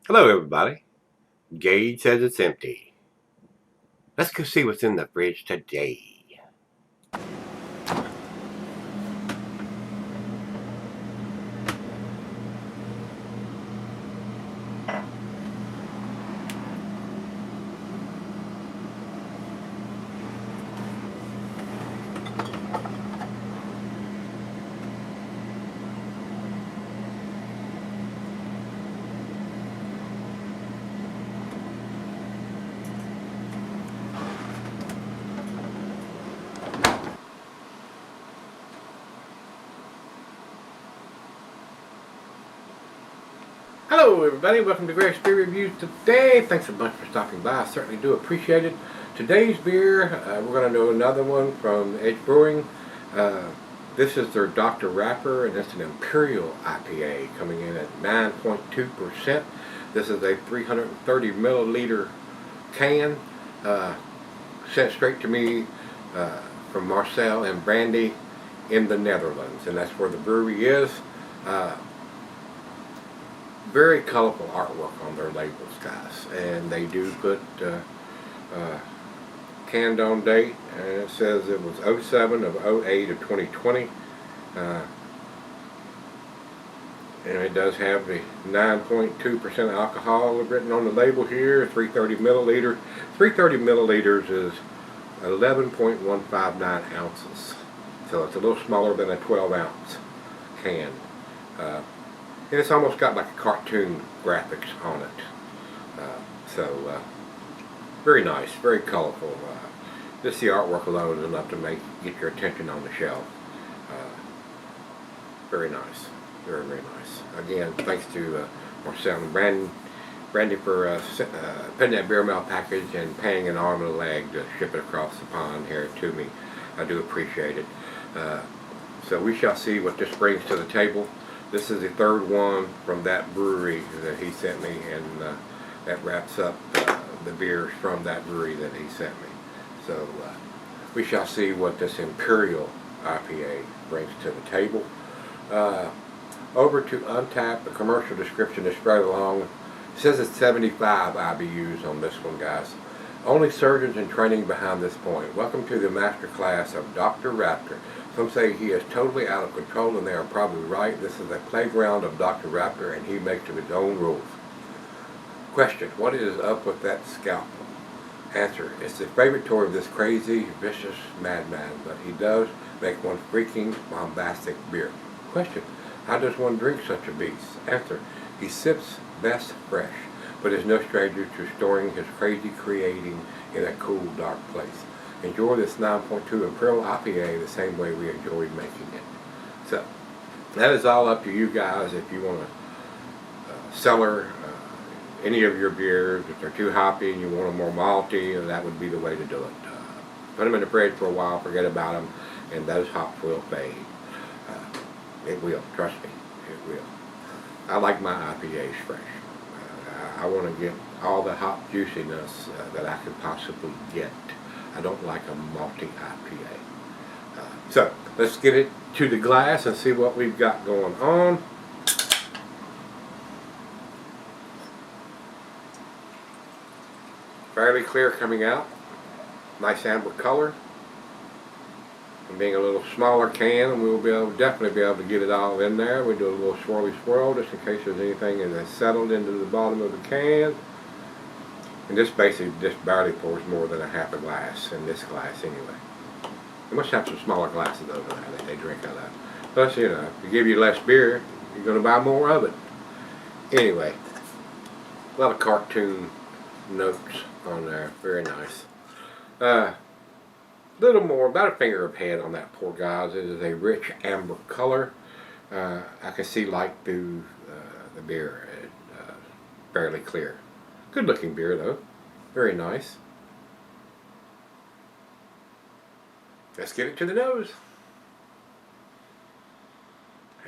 Hello, everybody. Gage says it's empty. Let's go see what's in the fridge today. Hello, everybody. Welcome to Gregsbeerreviews today. Thanks a bunch for stopping by. I certainly do appreciate it. Today's beer, we're going to do another one from Edge Brewing. This is their Dr.Raptor, and it's an Imperial IPA coming in at 9.2%. This is a 330 milliliter can sent straight to me from Marcel and Brandy in the Netherlands, and that's where the brewery is. Very colorful artwork on their labels, guys, and they do put canned on date, and it says it was 07 of 08 of 2020, and it does have the 9.2% alcohol written on the label here. 330 milliliter. 330 milliliters is 11.159 ounces, so it's a little smaller than a 12-ounce can. And it's almost got like a cartoon graphics on it. Very nice, very colorful. Just the artwork alone is enough to get your attention on the shelf. Very nice, very, very nice. Again, thanks to Marcel and Brandy for putting that beer mail package and paying an arm and a leg to ship it across the pond here to me. I do appreciate it. So we shall see what this brings to the table. This is the third one from that brewery that he sent me, and that wraps up the beers from that brewery that he sent me. So we shall see what this Imperial IPA brings to the table. Over to Untappd, the commercial description is right along. It says it's 75 IBUs on this one, guys. Only surgeons in training behind this point. Welcome to the master class of Dr. Raptor. Some say he is totally out of control, and they are probably right. This is a playground of Dr. Raptor, and he makes of his own rules. Question: what is up with that scalpel? Answer: it's the favorite toy of this crazy, vicious madman, but he does make one freaking bombastic beer. Question: how does one drink such a beast? Answer: he sips best fresh, but is no stranger to storing his crazy creating in a cool, dark place. Enjoy this 9.2 Imperial IPA the same way we enjoyed making it. So, that is all up to you guys. If you want to cellar any of your beers, if they're too hoppy and you want them more malty, that would be the way to do it. Put them in the fridge for a while, forget about them, and those hops will fade. It will, trust me, it will. I like my IPAs fresh. I want to get all the hop juiciness that I can possibly get. I don't like a malty IPA. So let's get it to the glass and see what we've got going on. Fairly clear coming out. Nice amber color. And being a little smaller can, we'll definitely be able to get it all in there. We do a little swirly swirl just in case there's anything that's settled into the bottom of the can. And this basically just barely pours more than a half a glass in this glass anyway. They must have some smaller glasses over there that they drink out of. Plus, you know, to give you less beer, you're going to buy more of it. Anyway, a lot of cartoon notes on there. Very nice. Little more, about a finger of head on that pour, guys. It is a rich amber color. I can see light through the beer. Fairly clear. Good looking beer though. Very nice. Let's get it to the nose.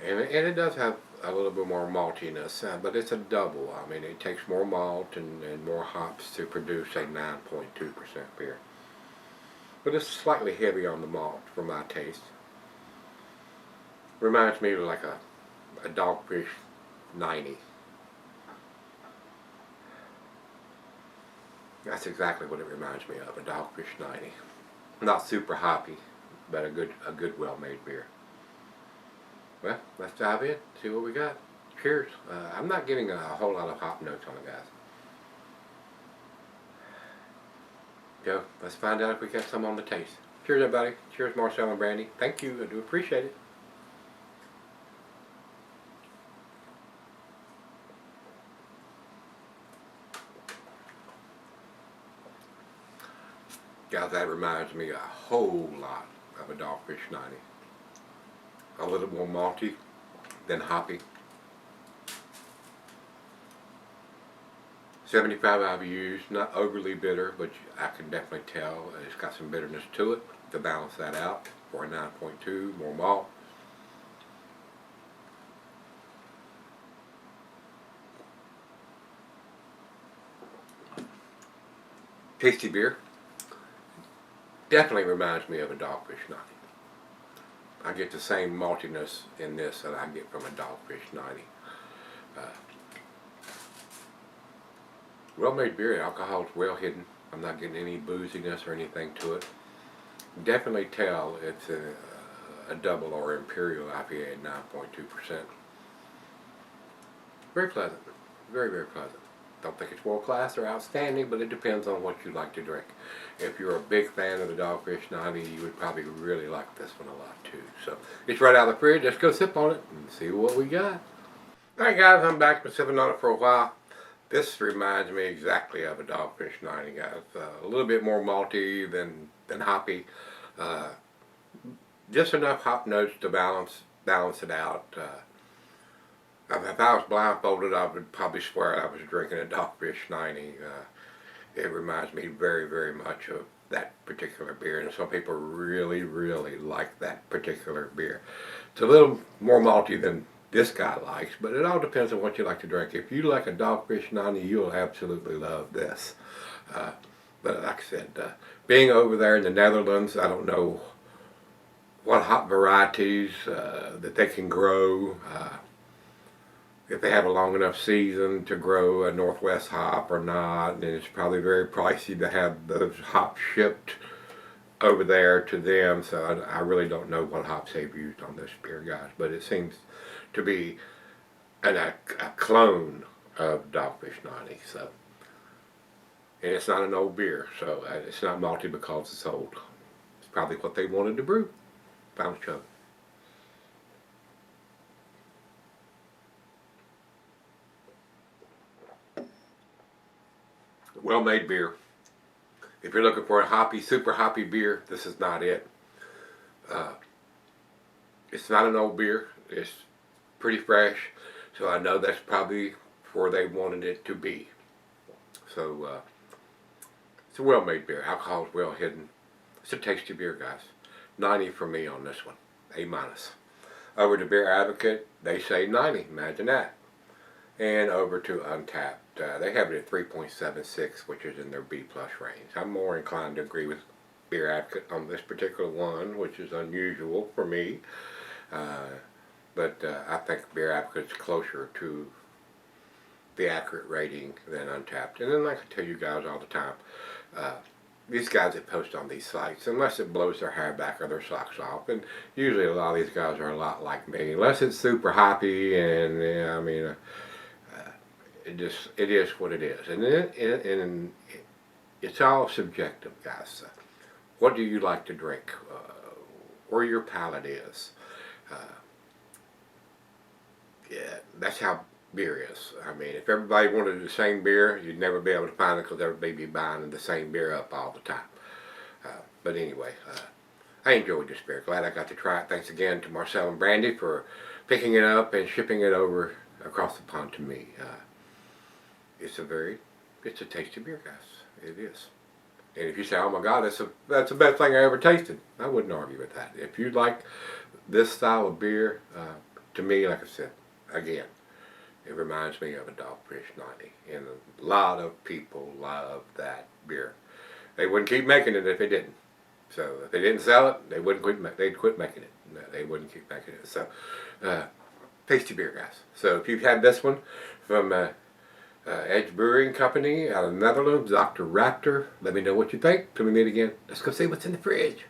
And it does have a little bit more maltiness, but it's a double. I mean, it takes more malt and more hops to produce a 9.2% beer. But it's slightly heavy on the malt for my taste. Reminds me of like a Dogfish 90. That's exactly what it reminds me of, a Dogfish 90. Not super hoppy, but a good well-made beer. Well, let's dive in, see what we got. Cheers. I'm not getting a whole lot of hop notes on it, guys. Go, let's find out if we got some on the taste. Cheers, everybody. Cheers, Marcel and Brandy. Thank you, I do appreciate it. Guys, that reminds me a whole lot of a Dogfish 90. A little more malty than hoppy. 75 IBUs, not overly bitter, but I can definitely tell it's got some bitterness to it to balance that out for a 9.2, more malt. Tasty beer. Definitely reminds me of a Dogfish 90. I get the same maltiness in this that I get from a Dogfish 90. Well-made beer, alcohol is well hidden. I'm not getting any booziness or anything to it. Definitely tell it's a double or Imperial IPA at 9.2%. Very pleasant. Very, very pleasant. Don't think it's world class or outstanding, but it depends on what you like to drink. If you're a big fan of the Dogfish 90, you would probably really like this one a lot too. So it's right out of the fridge. Let's go sip on it and see what we got. Alright guys, I'm back. Been sipping on it for a while. This reminds me exactly of a Dogfish 90, guys. A little bit more malty than hoppy. Just enough hop notes to balance it out. If I was blindfolded, I would probably swear I was drinking a Dogfish 90. It reminds me very, very much of that particular beer, and some people really, really like that particular beer. It's a little more malty than this guy likes, but it all depends on what you like to drink. If you like a Dogfish 90, you'll absolutely love this. But like I said, being over there in the Netherlands, I don't know what hop varieties that they can grow. If they have a long enough season to grow a Northwest hop or not, and it's probably very pricey to have those hops shipped over there to them, so I really don't know what hops they've used on this beer, guys, but it seems to be a clone of Dogfish 90, so, and it's not an old beer, so it's not malty because it's old. It's probably what they wanted to brew. Final chug. Well-made beer. If you're looking for a hoppy, super hoppy beer, this is not it. It's not an old beer. It's pretty fresh, so I know that's probably where they wanted it to be. So it's a well-made beer. Alcohol is well hidden. It's a tasty beer, guys. 90 for me on this one. A minus. Over to Beer Advocate, they say 90. Imagine that. And over to Untapped. They have it at 3.76, which is in their B+ range. I'm more inclined to agree with Beer Advocate on this particular one, which is unusual for me. But I think Beer Advocate's closer to the accurate rating than Untapped. And then like I tell you guys all the time, these guys that post on these sites, unless it blows their hair back or their socks off, and usually a lot of these guys are a lot like me, unless it's super hoppy and, yeah, I mean, it is what it is, and it's all subjective, guys. What do you like to drink? Where your palate is. Yeah, that's how beer is. I mean, if everybody wanted the same beer, you'd never be able to find it because everybody would be buying the same beer up all the time. But anyway, I enjoyed this beer. Glad I got to try it. Thanks again to Marcel and Brandy for picking it up and shipping it over across the pond to me. It's a tasty beer, guys. It is. And if you say, oh my God, that's the best thing I ever tasted, I wouldn't argue with that. If you like this style of beer, to me, like I said, again, it reminds me of a Dogfish 90. And a lot of people love that beer. They wouldn't keep making it if they didn't. So if they didn't sell it, they'd quit making it. They wouldn't keep making it. So, tasty beer, guys. So if you've had this one from Edge Brewing Company out of the Netherlands, Dr. Raptor. Let me know what you think till we meet again. Let's go see what's in the fridge.